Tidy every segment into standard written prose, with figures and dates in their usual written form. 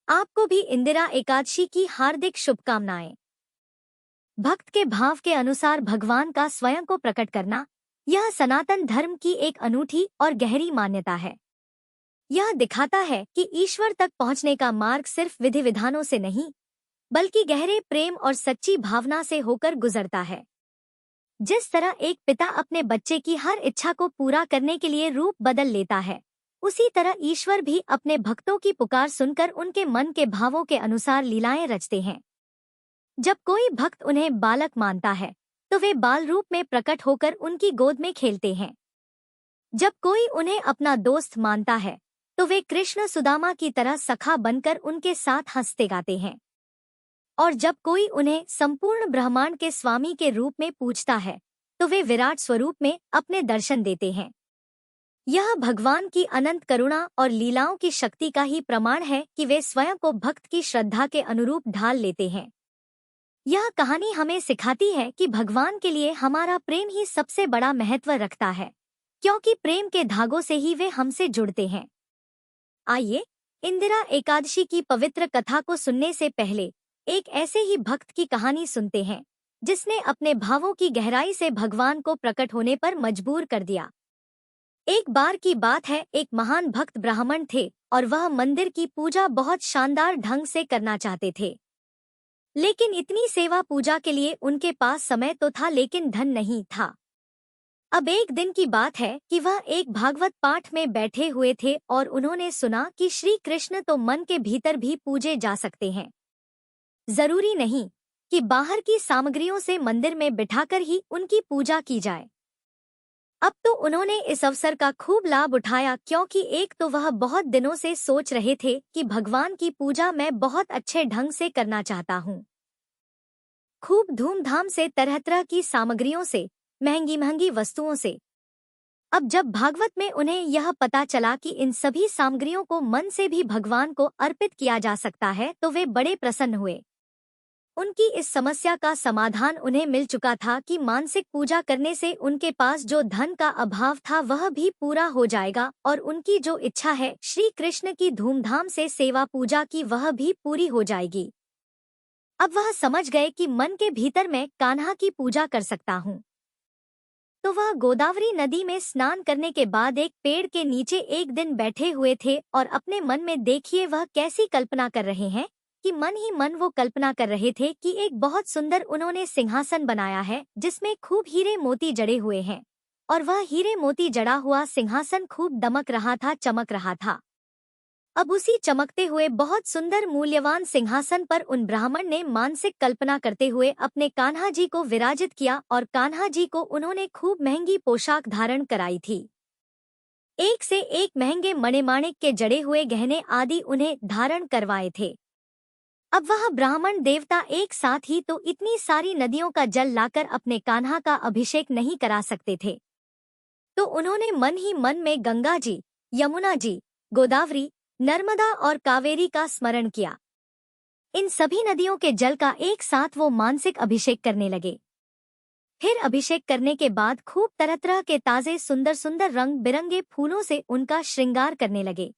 आपको भी इंदिरा एकादशी की हार्दिक शुभकामनाएं। भक्त के भाव के अनुसार भगवान का स्वयं को प्रकट करना, यह सनातन धर्म की एक अनूठी और गहरी मान्यता है। यह दिखाता है कि ईश्वर तक पहुंचने का मार्ग सिर्फ विधि विधानों से नहीं, बल्कि गहरे प्रेम और सच्ची भावना से होकर गुजरता है। जिस तरह एक पिता अपने बच्चे की हर इच्छा को पूरा करने के लिए रूप बदल लेता है, उसी तरह ईश्वर भी अपने भक्तों की पुकार सुनकर उनके मन के भावों के अनुसार लीलाएं रचते हैं। जब कोई भक्त उन्हें बालक मानता है, तो वे बाल रूप में प्रकट होकर उनकी गोद में खेलते हैं। जब कोई उन्हें अपना दोस्त मानता है, तो वे कृष्ण सुदामा की तरह सखा बनकर उनके साथ हंसते गाते हैं। और जब कोई उन्हें संपूर्ण ब्रह्मांड के स्वामी के रूप में पूजता है, तो वे विराट स्वरूप में अपने दर्शन देते हैं। यह भगवान की अनंत करुणा और लीलाओं की शक्ति का ही प्रमाण है कि वे स्वयं को भक्त की श्रद्धा के अनुरूप ढाल लेते हैं। यह कहानी हमें सिखाती है कि भगवान के लिए हमारा प्रेम ही सबसे बड़ा महत्व रखता है, क्योंकि प्रेम के धागों से ही वे हमसे जुड़ते हैं। आइए, इंदिरा एकादशी की पवित्र कथा को सुनने से पहले एक ऐसे ही भक्त की कहानी सुनते हैं, जिसने अपने भावों की गहराई से भगवान को प्रकट होने पर मजबूर कर दिया। एक बार की बात है, एक महान भक्त ब्राह्मण थे और वह मंदिर की पूजा बहुत शानदार ढंग से करना चाहते थे। लेकिन इतनी सेवा पूजा के लिए उनके पास समय तो था, लेकिन धन नहीं था। अब एक दिन की बात है कि वह एक भागवत पाठ में बैठे हुए थे और उन्होंने सुना कि श्री कृष्ण तो मन के भीतर भी पूजे जा सकते हैं। जरूरी नहीं कि बाहर की सामग्रियों से मंदिर में बिठाकर ही उनकी पूजा की जाए। अब तो उन्होंने इस अवसर का खूब लाभ उठाया, क्योंकि एक तो वह बहुत दिनों से सोच रहे थे कि भगवान की पूजा मैं बहुत अच्छे ढंग से करना चाहता हूँ, खूब धूमधाम से, तरह तरह की सामग्रियों से, महंगी महंगी वस्तुओं से। अब जब भागवत में उन्हें यह पता चला कि इन सभी सामग्रियों को मन से भी भगवान को अर्पित किया जा सकता है, तो वे बड़े प्रसन्न हुए। उनकी इस समस्या का समाधान उन्हें मिल चुका था कि मानसिक पूजा करने से उनके पास जो धन का अभाव था वह भी पूरा हो जाएगा, और उनकी जो इच्छा है श्री कृष्ण की धूमधाम से सेवा पूजा की, वह भी पूरी हो जाएगी। अब वह समझ गए कि मन के भीतर मैं कान्हा की पूजा कर सकता हूँ। तो वह गोदावरी नदी में स्नान करने के बाद एक पेड़ के नीचे एक दिन बैठे हुए थे और अपने मन में, देखिए वह कैसी कल्पना कर रहे हैं कि मन ही मन वो कल्पना कर रहे थे कि एक बहुत सुंदर उन्होंने सिंहासन बनाया है, जिसमें खूब हीरे मोती जड़े हुए हैं, और वह हीरे मोती जड़ा हुआ सिंहासन खूब दमक रहा था, चमक रहा था। अब उसी चमकते हुए बहुत सुंदर मूल्यवान सिंहासन पर उन ब्राह्मण ने मानसिक कल्पना करते हुए अपने कान्हा जी को विराजित किया, और कान्हा जी को उन्होंने खूब महंगी पोशाक धारण कराई थी। एक से एक महंगे मणिमाणिक के जड़े हुए गहने आदि उन्हें धारण करवाए थे। अब वह ब्राह्मण देवता एक साथ ही तो इतनी सारी नदियों का जल लाकर अपने कान्हा का अभिषेक नहीं करा सकते थे। तो उन्होंने मन ही मन में गंगा जी, यमुना जी, गोदावरी, नर्मदा और कावेरी का स्मरण किया। इन सभी नदियों के जल का एक साथ वो मानसिक अभिषेक करने लगे। फिर अभिषेक करने के बाद खूब तरह तरह के ताजे सुंदर सुंदर रंग बिरंगे फूलों से उनका श्रृंगार करने लगे,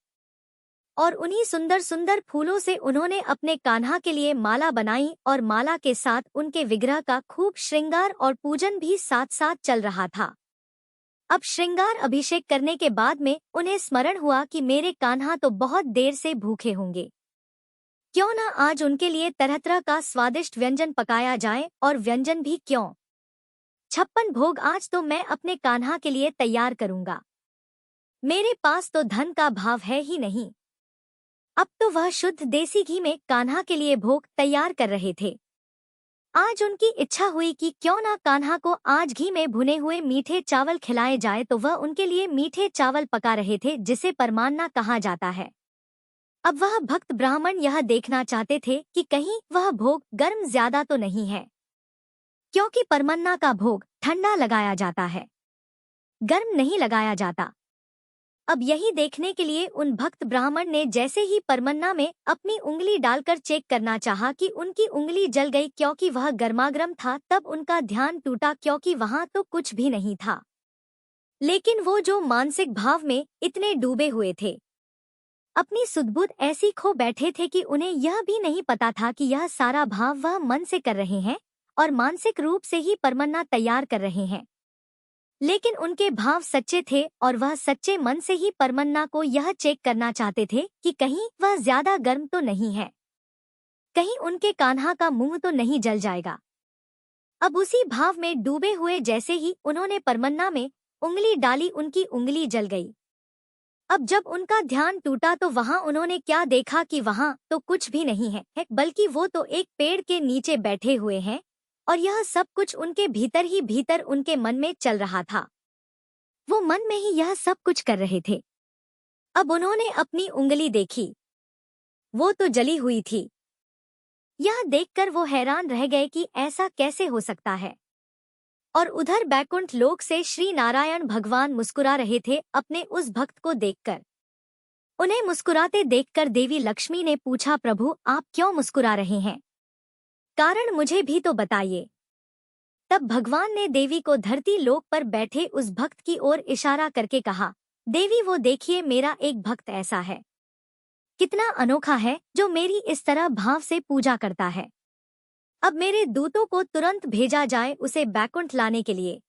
और उन्हीं सुंदर सुंदर फूलों से उन्होंने अपने कान्हा के लिए माला बनाई, और माला के साथ उनके विग्रह का खूब श्रृंगार और पूजन भी साथ साथ चल रहा था। अब श्रृंगार अभिषेक करने के बाद में उन्हें स्मरण हुआ कि मेरे कान्हा तो बहुत देर से भूखे होंगे, क्यों ना आज उनके लिए तरह तरह का स्वादिष्ट व्यंजन पकाया जाए, और व्यंजन भी क्यों, 56 भोग आज तो मैं अपने कान्हा के लिए तैयार करूंगा। मेरे पास तो धन का भाव है ही नहीं। अब तो वह शुद्ध देसी घी में कान्हा के लिए भोग तैयार कर रहे थे। आज उनकी इच्छा हुई कि क्यों ना कान्हा को आज घी में भुने हुए मीठे चावल खिलाए जाए, तो वह उनके लिए मीठे चावल पका रहे थे, जिसे परमान्ना कहा जाता है। अब वह भक्त ब्राह्मण यह देखना चाहते थे कि कहीं वह भोग गर्म ज्यादा तो नहीं है, क्योंकि परमन्ना का भोग ठंडा लगाया जाता है, गर्म नहीं लगाया जाता। अब यही देखने के लिए उन भक्त ब्राह्मण ने जैसे ही परमन्ना में अपनी उंगली डालकर चेक करना चाहा कि उनकी उंगली जल गई, क्योंकि वह गर्मागर्म था। तब उनका ध्यान टूटा, क्योंकि वहां तो कुछ भी नहीं था, लेकिन वो जो मानसिक भाव में इतने डूबे हुए थे। अपनी सुध-बुध ऐसी खो बैठे थे कि उन्हें यह भी नहीं पता था कि यह सारा भाव वह मन से कर रहे हैं और मानसिक रूप से ही परमन्ना तैयार कर रहे हैं। लेकिन उनके भाव सच्चे थे और वह सच्चे मन से ही परमन्ना को यह चेक करना चाहते थे कि कहीं वह ज्यादा गर्म तो नहीं है, कहीं उनके कान्हा का मुंह तो नहीं जल जाएगा। अब उसी भाव में डूबे हुए जैसे ही उन्होंने परमन्ना में उंगली डाली, उनकी उंगली जल गई। अब जब उनका ध्यान टूटा तो वहां उन्होंने क्या देखा कि वहां तो कुछ भी नहीं है, बल्कि वो तो एक पेड़ के नीचे बैठे हुए हैं और यह सब कुछ उनके भीतर ही भीतर उनके मन में चल रहा था। वो मन में ही यह सब कुछ कर रहे थे। अब उन्होंने अपनी उंगली देखी, वो तो जली हुई थी। यह देखकर वो हैरान रह गए कि ऐसा कैसे हो सकता है। और उधर बैकुंठ लोक से श्री नारायण भगवान मुस्कुरा रहे थे अपने उस भक्त को देखकर। उन्हें मुस्कुराते देखकर देवी लक्ष्मी ने पूछा, प्रभु आप क्यों मुस्कुरा रहे हैं? कारण मुझे भी तो बताइए। तब भगवान ने देवी को धरती लोक पर बैठे उस भक्त की ओर इशारा करके कहा, देवी वो देखिए, मेरा एक भक्त ऐसा है, कितना अनोखा है, जो मेरी इस तरह भाव से पूजा करता है। अब मेरे दूतों को तुरंत भेजा जाए उसे बैकुंठ लाने के लिए।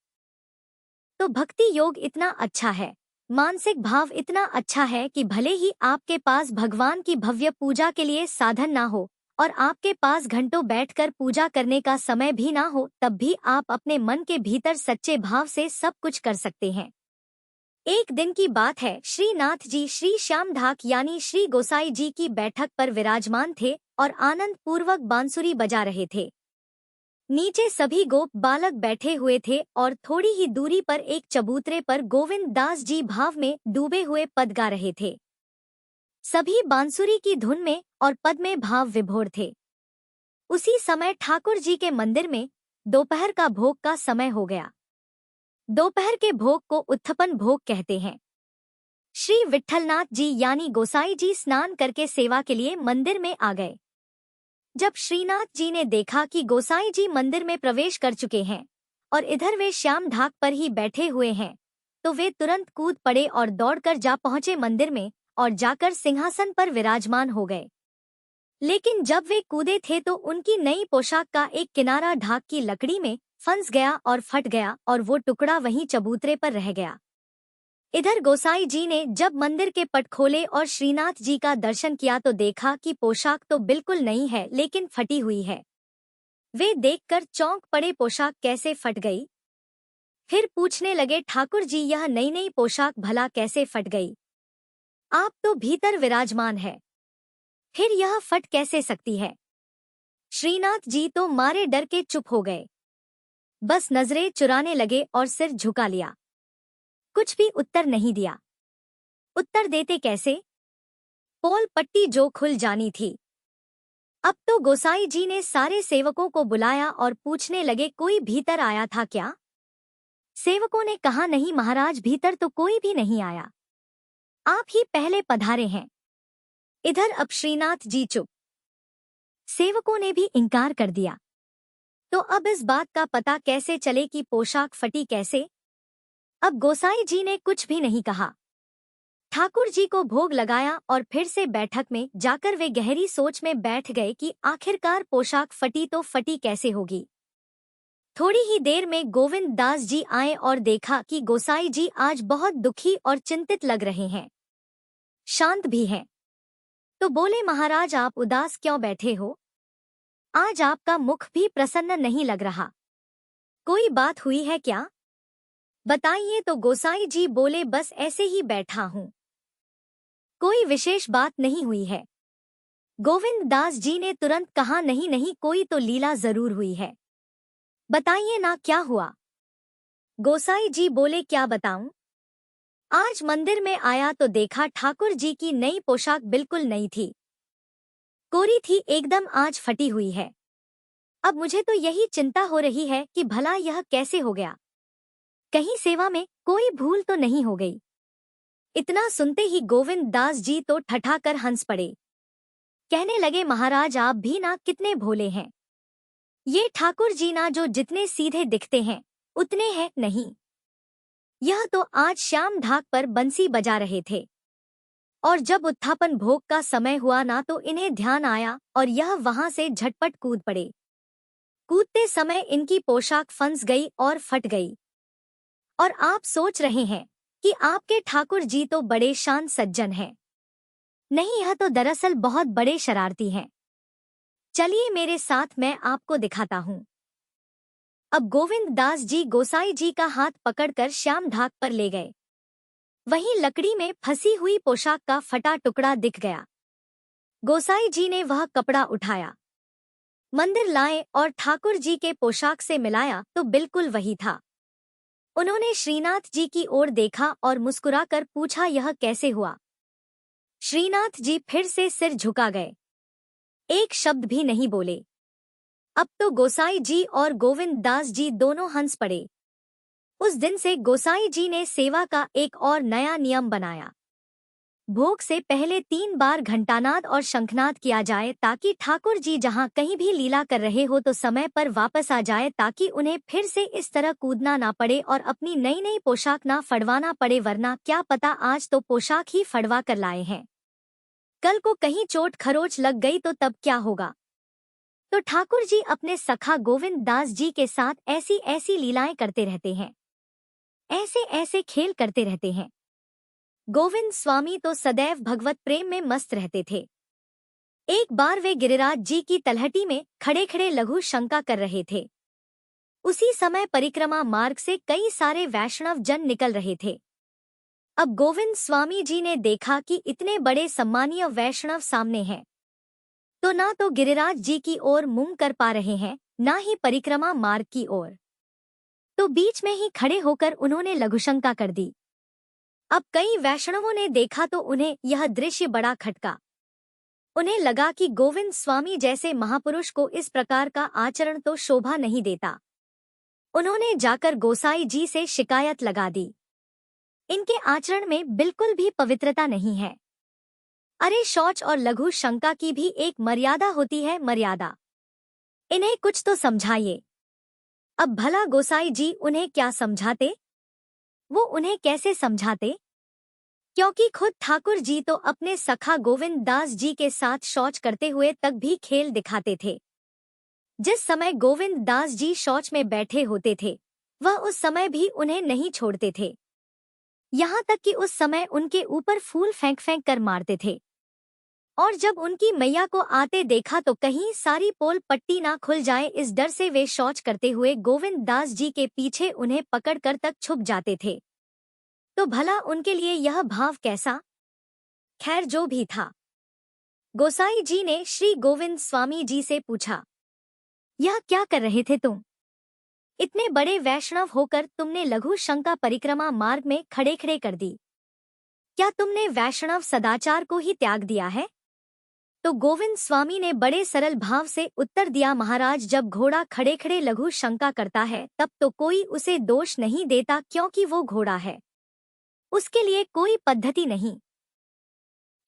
तो भक्ति योग इतना अच्छा है, मानसिक भाव इतना अच्छा है कि भले ही आपके पास भगवान की भव्य पूजा के लिए साधन ना हो और आपके पास घंटों बैठकर पूजा करने का समय भी ना हो, तब भी आप अपने मन के भीतर सच्चे भाव से सब कुछ कर सकते हैं। एक दिन की बात है, श्रीनाथ जी श्री श्याम ढाक यानी श्री गोसाई जी की बैठक पर विराजमान थे और आनंद पूर्वक बांसुरी बजा रहे थे। नीचे सभी गोप बालक बैठे हुए थे और थोड़ी ही दूरी पर एक चबूतरे पर गोविंद दास जी भाव में डूबे हुए पद गा रहे थे। सभी बांसुरी की धुन में और पद में भाव विभोर थे। उसी समय ठाकुर जी के मंदिर में दोपहर का भोग का समय हो गया। दोपहर के भोग को उत्थपन भोग कहते हैं। श्री विट्ठलनाथ जी यानी गोसाई जी स्नान करके सेवा के लिए मंदिर में आ गए। जब श्रीनाथ जी ने देखा कि गोसाई जी मंदिर में प्रवेश कर चुके हैं और इधर वे श्याम ढाक पर ही बैठे हुए हैं, तो वे तुरंत कूद पड़े और दौड़कर जा पहुंचे मंदिर में और जाकर सिंहासन पर विराजमान हो गए। लेकिन जब वे कूदे थे तो उनकी नई पोशाक का एक किनारा ढाक की लकड़ी में फंस गया और फट गया और वो टुकड़ा वहीं चबूतरे पर रह गया। इधर गोसाई जी ने जब मंदिर के पट खोले और श्रीनाथ जी का दर्शन किया तो देखा कि पोशाक तो बिल्कुल नई है लेकिन फटी हुई है। वे देखकर चौंक पड़े, पोशाक कैसे फट गई? फिर पूछने लगे, ठाकुर जी यह नई नई पोशाक भला कैसे फट गई? आप तो भीतर विराजमान है, फिर यह फट कैसे सकती है? श्रीनाथ जी तो मारे डर के चुप हो गए, बस नजरें चुराने लगे और सिर झुका लिया। कुछ भी उत्तर नहीं दिया। उत्तर देते कैसे? पोल पट्टी जो खुल जानी थी। अब तो गोसाई जी ने सारे सेवकों को बुलाया और पूछने लगे, कोई भीतर आया था क्या? सेवकों ने कहा, नहीं महाराज, भीतर तो कोई भी नहीं आया, आप ही पहले पधारे हैं। इधर अब श्रीनाथ जी चुप। सेवकों ने भी इनकार कर दिया। तो अब इस बात का पता कैसे चले कि पोशाक फटी कैसे? अब गोसाई जी ने कुछ भी नहीं कहा। ठाकुर जी को भोग लगाया और फिर से बैठक में जाकर वे गहरी सोच में बैठ गए कि आखिरकार पोशाक फटी तो फटी कैसे होगी। थोड़ी ही देर में गोविंद दास जी आए और देखा कि गोसाई जी आज बहुत दुखी और चिंतित लग रहे हैं, शांत भी हैं। तो बोले, महाराज आप उदास क्यों बैठे हो? आज आपका मुख भी प्रसन्न नहीं लग रहा, कोई बात हुई है क्या? बताइए। तो गोसाई जी बोले, बस ऐसे ही बैठा हूँ, कोई विशेष बात नहीं हुई है। गोविंद दास जी ने तुरंत कहा, नहीं नहीं, कोई तो लीला जरूर हुई है, बताइए ना क्या हुआ? गोसाई जी बोले, क्या बताऊं? आज मंदिर में आया तो देखा ठाकुर जी की नई पोशाक बिल्कुल नई थी, कोरी थी एकदम, आज फटी हुई है। अब मुझे तो यही चिंता हो रही है कि भला यह कैसे हो गया, कहीं सेवा में कोई भूल तो नहीं हो गई। इतना सुनते ही गोविंद दास जी तो ठठाकर हंस पड़े। कहने लगे, महाराज आप भी ना कितने भोले हैं। ये ठाकुर जी ना जो जितने सीधे दिखते हैं उतने हैं नहीं। यह तो आज श्याम ढाक पर बंसी बजा रहे थे, और जब उत्थापन भोग का समय हुआ ना तो इन्हें ध्यान आया और यह वहां से झटपट कूद पड़े। कूदते समय इनकी पोशाक फंस गई और फट गई। और आप सोच रहे हैं कि आपके ठाकुर जी तो बड़े शांत सज्जन हैं। नहीं, यह तो दरअसल बहुत बड़े शरारती हैं। चलिए मेरे साथ, मैं आपको दिखाता हूँ। अब गोविंद दास जी गोसाई जी का हाथ पकड़कर श्याम ढाक पर ले गए। वहीं लकड़ी में फंसी हुई पोशाक का फटा टुकड़ा दिख गया। गोसाई जी ने वह कपड़ा उठाया, मंदिर लाए और ठाकुर जी के पोशाक से मिलाया तो बिल्कुल वही था। उन्होंने श्रीनाथ जी की ओर देखा और मुस्कुराकर पूछा, यह कैसे हुआ? श्रीनाथ जी फिर से सिर झुका गए, एक शब्द भी नहीं बोले। अब तो गोसाई जी और गोविंद दास जी दोनों हंस पड़े। उस दिन से गोसाई जी ने सेवा का एक और नया नियम बनाया। भोग से पहले 3 बार घंटानाद और शंखनाद किया जाए ताकि ठाकुर जी जहां कहीं भी लीला कर रहे हो तो समय पर वापस आ जाए, ताकि उन्हें फिर से इस तरह कूदना ना पड़े और अपनी नई नई पोशाक ना फड़वाना पड़े, वरना क्या पता आज तो पोशाक ही फड़वा कर लाए हैं, कल को कहीं चोट खरोच लग गई तो तब क्या होगा। तो ठाकुर जी अपने सखा गोविंद दास जी के साथ ऐसी ऐसी लीलाएं करते रहते हैं, ऐसे ऐसे खेल करते रहते हैं। गोविंद स्वामी तो सदैव भगवत प्रेम में मस्त रहते थे। एक बार वे गिरिराज जी की तलहटी में खड़े खड़े लघु शंका कर रहे थे। उसी समय परिक्रमा मार्ग से कई सारे वैष्णव जन निकल रहे थे। अब गोविंद स्वामी जी ने देखा कि इतने बड़े सम्मानीय वैष्णव सामने हैं, तो ना तो गिरिराज जी की ओर मुंह कर पा रहे हैं, ना ही परिक्रमा मार्ग की ओर। तो बीच में ही खड़े होकर उन्होंने लघुशंका कर दी। अब कई वैष्णवों ने देखा तो उन्हें यह दृश्य बड़ा खटका। उन्हें लगा कि गोविंद स्वामी जैसे महापुरुष को इस प्रकार का आचरण तो शोभा नहीं देता। उन्होंने जाकर गोसाई जी से शिकायत लगा दी। इनके आचरण में बिल्कुल भी पवित्रता नहीं है। अरे, शौच और लघु शंका की भी एक मर्यादा होती है, मर्यादा। इन्हें कुछ तो समझाइए। अब भला गोसाई जी उन्हें क्या समझाते? वो उन्हें कैसे समझाते? क्योंकि खुद ठाकुर जी तो अपने सखा गोविंद दास जी के साथ शौच करते हुए तक भी खेल दिखाते थे। जिस समय गोविंद दास जी शौच में बैठे होते थे, वह उस समय भी उन्हें नहीं छोड़ते थे। यहाँ तक कि उस समय उनके ऊपर फूल फेंक फेंक कर मारते थे। और जब उनकी मैया को आते देखा तो कहीं सारी पोल पट्टी ना खुल जाए, इस डर से वे शौच करते हुए गोविंद दास जी के पीछे उन्हें पकड़कर तक छुप जाते थे। तो भला उनके लिए यह भाव कैसा? खैर, जो भी था, गोसाई जी ने श्री गोविंद स्वामी जी से पूछा, यह क्या कर रहे थे तुम? इतने बड़े वैष्णव होकर तुमने लघु शंका परिक्रमा मार्ग में खड़े खड़े कर दी। क्या तुमने वैष्णव सदाचार को ही त्याग दिया है? तो गोविंद स्वामी ने बड़े सरल भाव से उत्तर दिया, महाराज, जब घोड़ा खड़े खड़े लघु शंका करता है तब तो कोई उसे दोष नहीं देता, क्योंकि वो घोड़ा है, उसके लिए कोई पद्धति नहीं।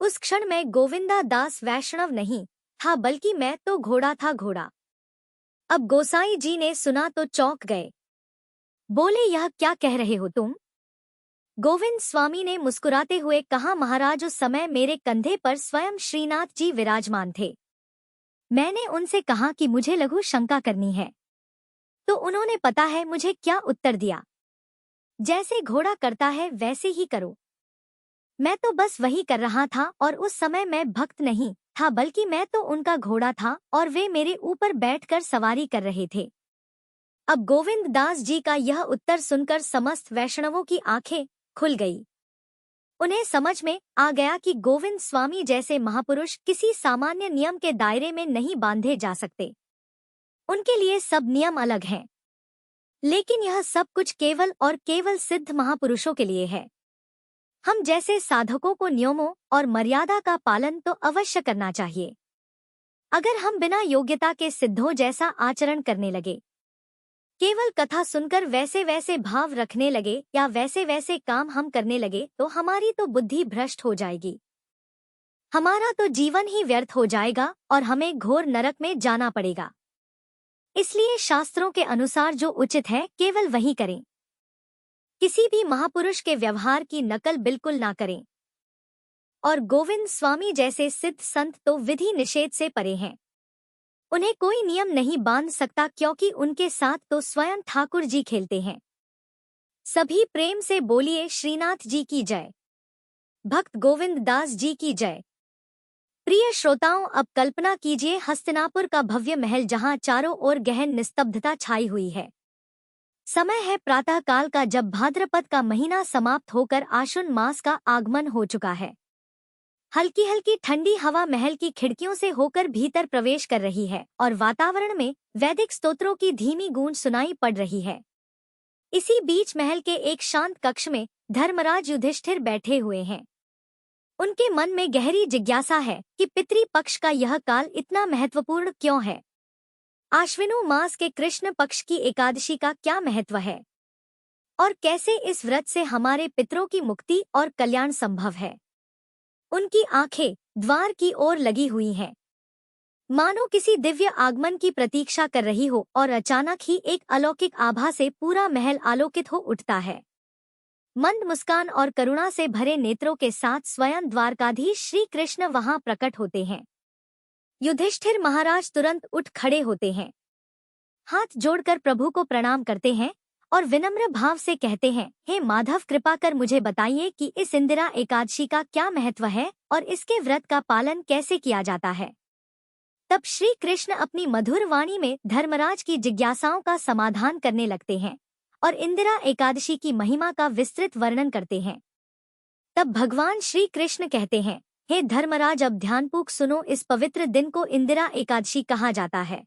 उस क्षण में गोविंदा दास वैष्णव नहीं था, बल्कि मैं तो घोड़ा था, घोड़ा। अब गोसाई जी ने सुना तो चौंक गए। बोले, यह क्या कह रहे हो तुम? गोविंद स्वामी ने मुस्कुराते हुए कहा, महाराज, उस समय मेरे कंधे पर स्वयं श्रीनाथ जी विराजमान थे। मैंने उनसे कहा कि मुझे लघु शंका करनी है, तो उन्होंने पता है मुझे क्या उत्तर दिया, जैसे घोड़ा करता है वैसे ही करो। मैं तो बस वही कर रहा था और उस समय मैं भक्त नहीं था, बल्कि मैं तो उनका घोड़ा था और वे मेरे ऊपर बैठकर सवारी कर रहे थे। अब गोविंद दास जी का यह उत्तर सुनकर समस्त वैष्णवों की आंखें खुल गई। उन्हें समझ में आ गया कि गोविंद स्वामी जैसे महापुरुष किसी सामान्य नियम के दायरे में नहीं बांधे जा सकते। उनके लिए सब नियम अलग हैं, लेकिन यह सब कुछ केवल और केवल सिद्ध महापुरुषों के लिए है। हम जैसे साधकों को नियमों और मर्यादा का पालन तो अवश्य करना चाहिए। अगर हम बिना योग्यता के सिद्धों जैसा आचरण करने लगे, केवल कथा सुनकर वैसे वैसे भाव रखने लगे या वैसे वैसे काम हम करने लगे, तो हमारी तो बुद्धि भ्रष्ट हो जाएगी, हमारा तो जीवन ही व्यर्थ हो जाएगा और हमें घोर नरक में जाना पड़ेगा। इसलिए शास्त्रों के अनुसार जो उचित है केवल वही करें। किसी भी महापुरुष के व्यवहार की नकल बिल्कुल ना करें। और गोविंद स्वामी जैसे सिद्ध संत तो विधि निषेध से परे हैं। उन्हें कोई नियम नहीं बांध सकता, क्योंकि उनके साथ तो स्वयं ठाकुर जी खेलते हैं। सभी प्रेम से बोलिए श्रीनाथ जी की जय, भक्त गोविंद दास जी की जय। प्रिय श्रोताओं, अब कल्पना कीजिए हस्तिनापुर का भव्य महल, जहां चारों ओर गहन निस्तब्धता छाई हुई है। समय है प्रातः काल का, जब भाद्रपद का महीना समाप्त होकर आश्विन मास का आगमन हो चुका है। हल्की हल्की ठंडी हवा महल की खिड़कियों से होकर भीतर प्रवेश कर रही है और वातावरण में वैदिक स्तोत्रों की धीमी गूंज सुनाई पड़ रही है। इसी बीच महल के एक शांत कक्ष में धर्मराज युधिष्ठिर बैठे हुए हैं। उनके मन में गहरी जिज्ञासा है कि पितृपक्ष का यह काल इतना महत्वपूर्ण क्यों है। आश्विनो मास के कृष्ण पक्ष की एकादशी का क्या महत्व है और कैसे इस व्रत से हमारे पितरों की मुक्ति और कल्याण संभव है। उनकी आंखें द्वार की ओर लगी हुई हैं, मानो किसी दिव्य आगमन की प्रतीक्षा कर रही हो, और अचानक ही एक अलौकिक आभा से पूरा महल आलोकित हो उठता है। मंद मुस्कान और करुणा से भरे नेत्रों के साथ स्वयं द्वारकाधीश श्री कृष्ण वहां प्रकट होते हैं। युधिष्ठिर महाराज तुरंत उठ खड़े होते हैं, हाथ जोड़कर प्रभु को प्रणाम करते हैं और विनम्र भाव से कहते हैं, हे माधव, कृपा कर मुझे बताइए कि इस इंदिरा एकादशी का क्या महत्व है और इसके व्रत का पालन कैसे किया जाता है। तब श्री कृष्ण अपनी मधुर वाणी में धर्मराज की जिज्ञासाओं का समाधान करने लगते हैं और इंदिरा एकादशी की महिमा का विस्तृत वर्णन करते हैं। तब भगवान श्री कृष्ण कहते हैं, हे धर्मराज, अब ध्यानपूर्वक सुनो। इस पवित्र दिन को इंदिरा एकादशी कहा जाता है।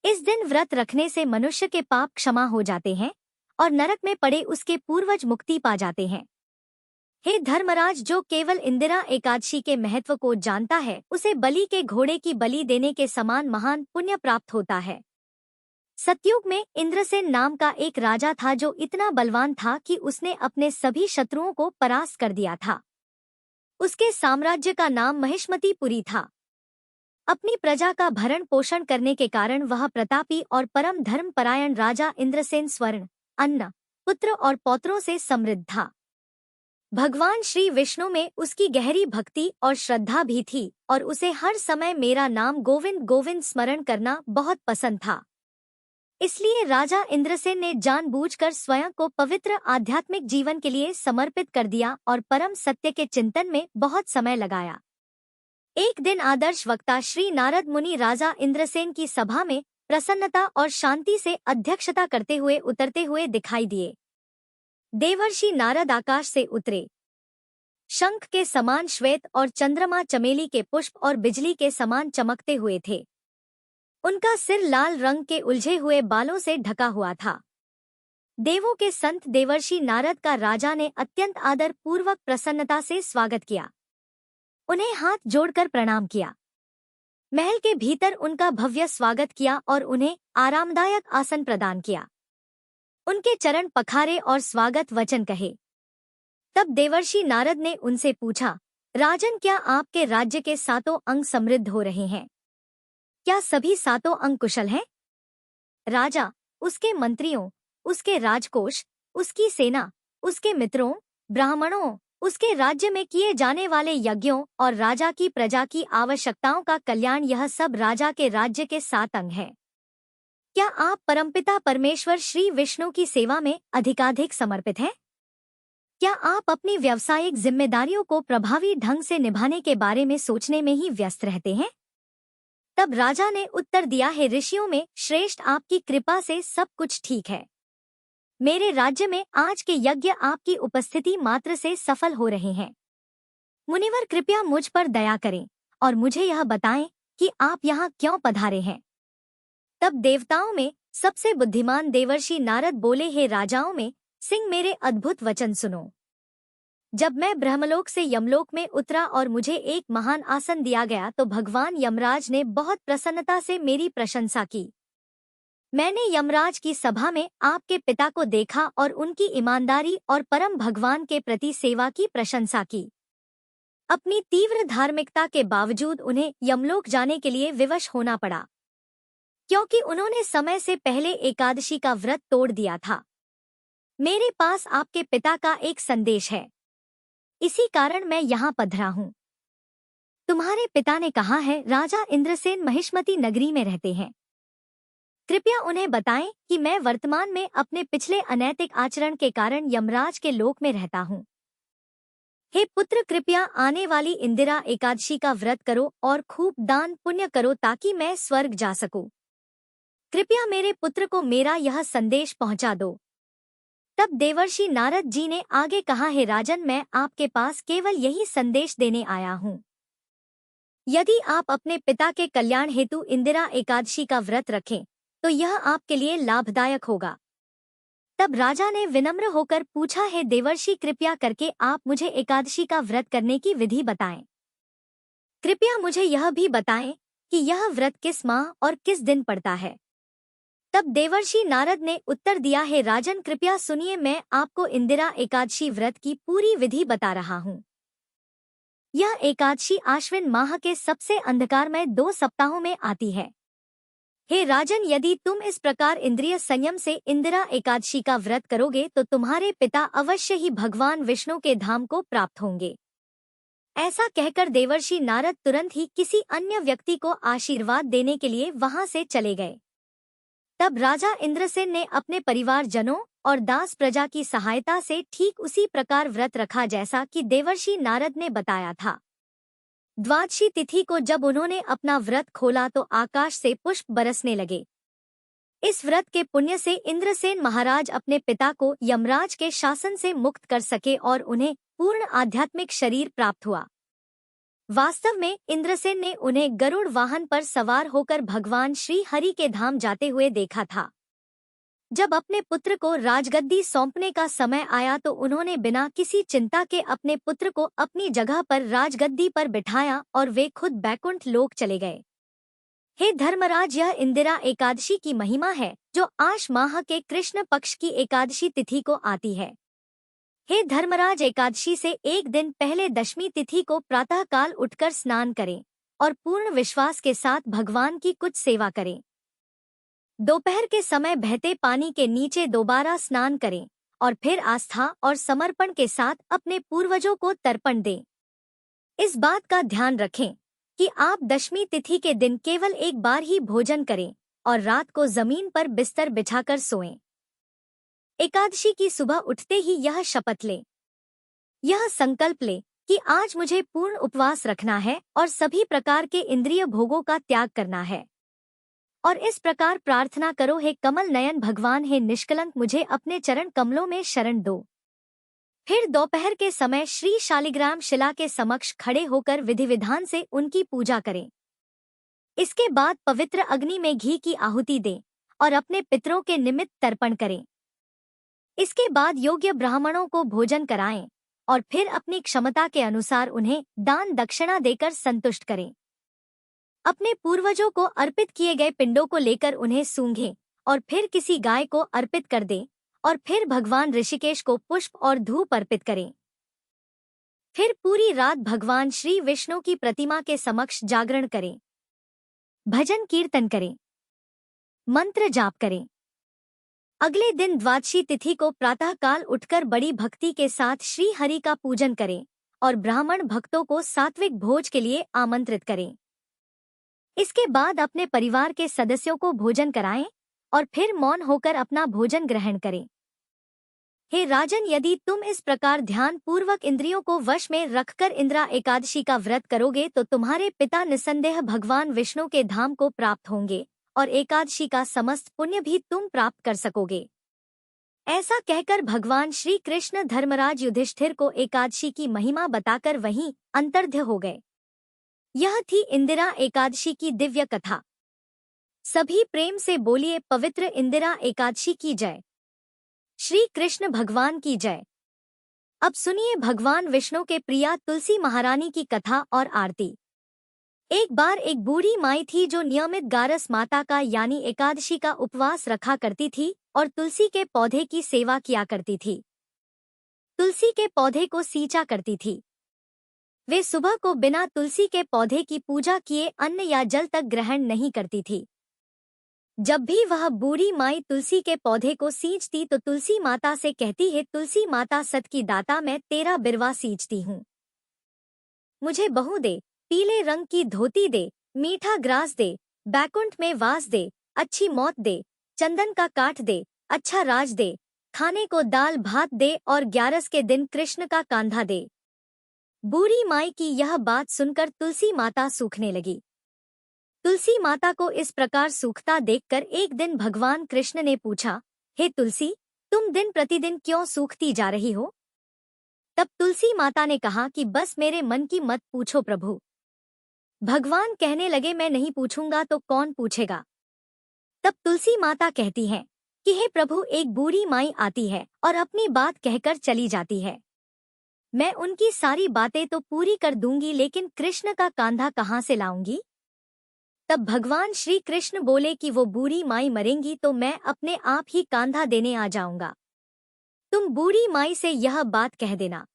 इस दिन व्रत रखने से मनुष्य के पाप क्षमा हो जाते हैं और नरक में पड़े उसके पूर्वज मुक्ति पा जाते हैं। हे धर्मराज, जो केवल इंदिरा एकादशी के महत्व को जानता है, उसे बलि के घोड़े की बलि देने के समान महान पुण्य प्राप्त होता है। सतयुग में इंद्रसेन नाम का एक राजा था, जो इतना बलवान था कि उसने अपने सभी शत्रुओं को परास्त कर दिया था। उसके साम्राज्य का नाम महिष्मतीपुरी था। अपनी प्रजा का भरण पोषण करने के कारण वह प्रतापी और परम धर्मपरायण राजा इंद्रसेन स्वर्ण, अन्न, पुत्र और पौत्रों से समृद्ध था। भगवान श्री विष्णु में उसकी गहरी भक्ति और श्रद्धा भी थी और उसे हर समय मेरा नाम गोविंद गोविंद स्मरण करना बहुत पसंद था। इसलिए राजा इंद्रसेन ने जानबूझकर स्वयं को पवित्र आध्यात्मिक जीवन के लिए समर्पित कर दिया और परम सत्य के चिंतन में बहुत समय लगाया। एक दिन आदर्श वक्ता श्री नारद मुनि राजा इंद्रसेन की सभा में प्रसन्नता और शांति से अध्यक्षता करते हुए उतरते हुए दिखाई दिए। देवर्षि नारद आकाश से उतरे। शंख के समान श्वेत और चंद्रमा चमेली के पुष्प और बिजली के समान चमकते हुए थे। उनका सिर लाल रंग के उलझे हुए बालों से ढका हुआ था। देवों के संत देवर्षि नारद का राजा ने अत्यंत आदर पूर्वक प्रसन्नता से स्वागत किया, उन्हें हाथ जोड़कर प्रणाम किया। महल के भीतर उनका भव्य स्वागत किया और उन्हें आरामदायक आसन प्रदान किया। उनके चरण पखारे और स्वागत वचन कहे। तब देवर्षि नारद ने उनसे पूछा, राजन, क्या आपके राज्य के सातों अंग समृद्ध हो रहे हैं? क्या सभी सातों अंग कुशल हैं? राजा, उसके मंत्रियों, उसके राजकोष, उसकी सेना, उसके मित्रों, ब्राह्मणों, उसके राज्य में किए जाने वाले यज्ञों और राजा की प्रजा की आवश्यकताओं का कल्याण, यह सब राजा के राज्य के 7 अंग हैं। क्या आप परमपिता परमेश्वर श्री विष्णु की सेवा में अधिकाधिक समर्पित हैं? क्या आप अपनी व्यावसायिक जिम्मेदारियों को प्रभावी ढंग से निभाने के बारे में सोचने में ही व्यस्त रहते हैं? तब राजा ने उत्तर दिया, हे ऋषियों में श्रेष्ठ, आपकी कृपा से सब कुछ ठीक है। मेरे राज्य में आज के यज्ञ आपकी उपस्थिति मात्र से सफल हो रहे हैं। मुनिवर, कृपया मुझ पर दया करें और मुझे यह बताएं कि आप यहाँ क्यों पधारे हैं। तब देवताओं में सबसे बुद्धिमान देवर्षि नारद बोले, हे राजाओं में सिंह, मेरे अद्भुत वचन सुनो। जब मैं ब्रह्मलोक से यमलोक में उतरा और मुझे एक महान आसन दिया गया, तो भगवान यमराज ने बहुत प्रसन्नता से मेरी प्रशंसा की। मैंने यमराज की सभा में आपके पिता को देखा और उनकी ईमानदारी और परम भगवान के प्रति सेवा की प्रशंसा की। अपनी तीव्र धार्मिकता के बावजूद उन्हें यमलोक जाने के लिए विवश होना पड़ा, क्योंकि उन्होंने समय से पहले एकादशी का व्रत तोड़ दिया था। मेरे पास आपके पिता का एक संदेश है। इसी कारण मैं यहाँ पधरा हूँ। तुम्हारे पिता ने कहा है राजा इंद्रसेन महिष्मती नगरी में रहते हैं। कृपया उन्हें बताएं कि मैं वर्तमान में अपने पिछले अनैतिक आचरण के कारण यमराज के लोक में रहता हूँ। हे पुत्र, कृपया आने वाली इंदिरा एकादशी का व्रत करो और खूब दान पुण्य करो ताकि मैं स्वर्ग जा सकूं। कृपया मेरे पुत्र को मेरा यह संदेश पहुंचा दो। तब देवर्षि नारद जी ने आगे कहा, हे राजन, मैं आपके पास केवल यही संदेश देने आया हूँ। यदि आप अपने पिता के कल्याण हेतु इंदिरा एकादशी का व्रत रखें तो यह आपके लिए लाभदायक होगा। तब राजा ने विनम्र होकर पूछा, है देवर्षि, कृपया करके आप मुझे एकादशी का व्रत करने की विधि बताएं। कृपया मुझे यह भी बताएं कि यह व्रत किस माह और किस दिन पड़ता है। तब देवर्षि नारद ने उत्तर दिया, है राजन, कृपया सुनिए, मैं आपको इंदिरा एकादशी व्रत की पूरी विधि बता रहा हूँ। यह एकादशी आश्विन माह के सबसे अंधकारमय 2 सप्ताहों में आती है। हे राजन, यदि तुम इस प्रकार इंद्रिय संयम से इंदिरा एकादशी का व्रत करोगे तो तुम्हारे पिता अवश्य ही भगवान विष्णु के धाम को प्राप्त होंगे। ऐसा कहकर देवर्षि नारद तुरंत ही किसी अन्य व्यक्ति को आशीर्वाद देने के लिए वहां से चले गए। तब राजा इंद्रसेन ने अपने परिवारजनों और दास प्रजा की सहायता से ठीक उसी प्रकार व्रत रखा जैसा कि देवर्षि नारद ने बताया था। द्वादशी तिथि को जब उन्होंने अपना व्रत खोला तो आकाश से पुष्प बरसने लगे। इस व्रत के पुण्य से इंद्रसेन महाराज अपने पिता को यमराज के शासन से मुक्त कर सके और उन्हें पूर्ण आध्यात्मिक शरीर प्राप्त हुआ। वास्तव में इंद्रसेन ने उन्हें गरुड़ वाहन पर सवार होकर भगवान श्री हरि के धाम जाते हुए देखा था। जब अपने पुत्र को राजगद्दी सौंपने का समय आया तो उन्होंने बिना किसी चिंता के अपने पुत्र को अपनी जगह पर राजगद्दी पर बिठाया और वे खुद बैकुंठ लोक चले गए। हे धर्मराज, यह इंदिरा एकादशी की महिमा है जो आश माह के कृष्ण पक्ष की एकादशी तिथि को आती है। हे धर्मराज, एकादशी से एक दिन पहले दशमी तिथि को प्रातःकाल उठकर स्नान करें और पूर्ण विश्वास के साथ भगवान की कुछ सेवा करें। दोपहर के समय बहते पानी के नीचे दोबारा स्नान करें और फिर आस्था और समर्पण के साथ अपने पूर्वजों को तर्पण दें। इस बात का ध्यान रखें कि आप दशमी तिथि के दिन केवल एक बार ही भोजन करें और रात को जमीन पर बिस्तर बिछाकर सोएं। एकादशी की सुबह उठते ही यह शपथ लें, यह संकल्प लें कि आज मुझे पूर्ण उपवास रखना है और सभी प्रकार के इंद्रिय भोगों का त्याग करना है। और इस प्रकार प्रार्थना करो, हे कमल नयन भगवान, हे निष्कलंक, मुझे अपने चरण कमलों में शरण दो। फिर दोपहर के समय श्री शालिग्राम शिला के समक्ष खड़े होकर विधि विधान से उनकी पूजा करें। इसके बाद पवित्र अग्नि में घी की आहुति दें और अपने पितरों के निमित्त तर्पण करें। इसके बाद योग्य ब्राह्मणों को भोजन कराएं और फिर अपनी क्षमता के अनुसार उन्हें दान दक्षिणा देकर संतुष्ट करें। अपने पूर्वजों को अर्पित किए गए पिंडों को लेकर उन्हें सूंघें और फिर किसी गाय को अर्पित कर दें और फिर भगवान ऋषिकेश को पुष्प और धूप अर्पित करें। फिर पूरी रात भगवान श्री विष्णु की प्रतिमा के समक्ष जागरण करें, भजन कीर्तन करें, मंत्र जाप करें। अगले दिन द्वादशी तिथि को प्रातःकाल उठकर बड़ी भक्ति के साथ श्री हरि का पूजन करें और ब्राह्मण भक्तों को सात्विक भोज के लिए आमंत्रित करें। इसके बाद अपने परिवार के सदस्यों को भोजन कराएं और फिर मौन होकर अपना भोजन ग्रहण करें। हे राजन, यदि तुम इस प्रकार ध्यान पूर्वक इंद्रियों को वश में रखकर इंदिरा एकादशी का व्रत करोगे तो तुम्हारे पिता निसंदेह भगवान विष्णु के धाम को प्राप्त होंगे और एकादशी का समस्त पुण्य भी तुम प्राप्त कर सकोगे। ऐसा कहकर भगवान श्री कृष्ण धर्मराज युधिष्ठिर को एकादशी की महिमा बताकर वहीं अंतर्ध्य हो गए। यह थी इंदिरा एकादशी की दिव्य कथा। सभी प्रेम से बोलिए, पवित्र इंदिरा एकादशी की जय, श्री कृष्ण भगवान की जय। अब सुनिए भगवान विष्णु के प्रिया तुलसी महारानी की कथा और आरती। एक बार एक बूढ़ी माई थी जो नियमित गारस माता का यानी एकादशी का उपवास रखा करती थी और तुलसी के पौधे की सेवा किया करती थी। तुलसी के पौधे को सींचा करती थी। वे सुबह को बिना तुलसी के पौधे की पूजा किए अन्न या जल तक ग्रहण नहीं करती थी। जब भी वह बूढ़ी माई तुलसी के पौधे को सींचती तो तुलसी माता से कहती है, तुलसी माता सत की दाता, मैं तेरा बिरवा सींचती हूँ, मुझे बहू दे, पीले रंग की धोती दे, मीठा ग्रास दे, बैकुंठ में वास दे, अच्छी मौत दे, चंदन का काठ दे, अच्छा राज दे, खाने को दाल भात दे और 11 के दिन कृष्ण का कांधा दे। बूढ़ी माई की यह बात सुनकर तुलसी माता सूखने लगी। तुलसी माता को इस प्रकार सूखता देखकर एक दिन भगवान कृष्ण ने पूछा, हे तुलसी, तुम दिन प्रतिदिन क्यों सूखती जा रही हो? तब तुलसी माता ने कहा कि बस मेरे मन की मत पूछो प्रभु। भगवान कहने लगे, मैं नहीं पूछूंगा तो कौन पूछेगा? तब तुलसी माता कहती हैं कि हे प्रभु, एक बूढ़ी माई आती है और अपनी बात कहकर चली जाती है। मैं उनकी सारी बातें तो पूरी कर दूंगी, लेकिन कृष्ण का कांधा कहाँ से लाऊंगी? तब भगवान श्री कृष्ण बोले कि वो बूढ़ी माई मरेंगी तो मैं अपने आप ही कांधा देने आ जाऊंगा। तुम बूढ़ी माई से यह बात कह देना।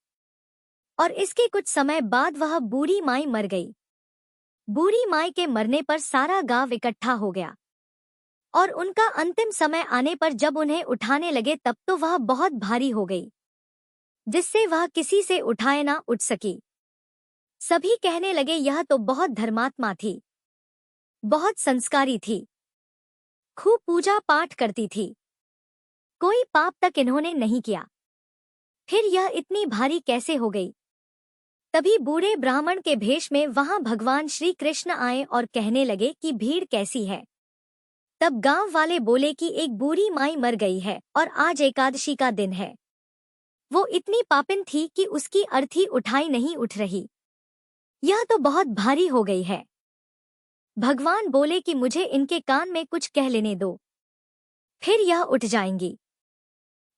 और इसके कुछ समय बाद वह बूढ़ी माई मर गई। बूढ़ी माई के मरने पर सारा गांव इकट्ठा हो गया और उनका अंतिम समय आने पर जब उन्हें उठाने लगे तब तो वह बहुत भारी हो गई, जिससे वह किसी से उठाए ना उठ सकी। सभी कहने लगे, यह तो बहुत धर्मात्मा थी, बहुत संस्कारी थी, खूब पूजा पाठ करती थी, कोई पाप तक इन्होंने नहीं किया, फिर यह इतनी भारी कैसे हो गई? तभी बूढ़े ब्राह्मण के भेष में वहां भगवान श्री कृष्ण आए और कहने लगे कि भीड़ कैसी है? तब गांव वाले बोले कि एक बूढ़ी माई मर गई है और आज एकादशी का दिन है। वो इतनी पापिन थी कि उसकी अर्थी उठाई नहीं उठ रही। यह तो बहुत भारी हो गई है। भगवान बोले कि मुझे इनके कान में कुछ कह लेने दो, फिर यह उठ जाएंगी।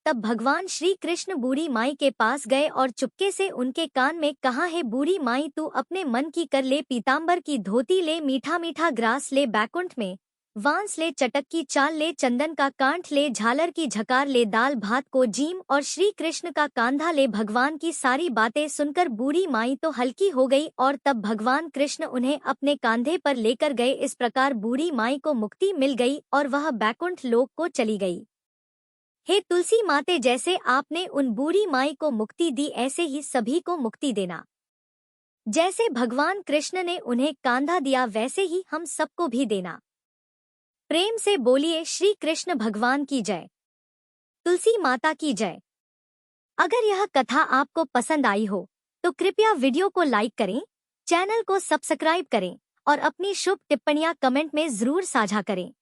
तब भगवान श्री कृष्ण बूढ़ी माई के पास गए और चुपके से उनके कान में कहा, है बूढ़ी माई, तू अपने मन की कर ले, पीतांबर की धोती ले, मीठा मीठा ग्रास ले, बैकुंठ में वांस ले, चटक की चाल ले, चंदन का कांठ ले, झालर की झकार ले, दाल भात को जीम और श्री कृष्ण का कांधा ले। भगवान की सारी बातें सुनकर बूढ़ी माई तो हल्की हो गई और तब भगवान कृष्ण उन्हें अपने कांधे पर लेकर गए। इस प्रकार बूढ़ी माई को मुक्ति मिल गई और वह बैकुंठ लोक को चली गई। हे तुलसी माते, जैसे आपने उन बूढ़ी माई को मुक्ति दी ऐसे ही सभी को मुक्ति देना। जैसे भगवान कृष्ण ने उन्हें कांधा दिया वैसे ही हम सबको भी देना। प्रेम से बोलिए, श्री कृष्ण भगवान की जय, तुलसी माता की जय। अगर यह कथा आपको पसंद आई हो तो कृपया वीडियो को लाइक करें, चैनल को सब्सक्राइब करें और अपनी शुभ टिप्पणियां कमेंट में जरूर साझा करें।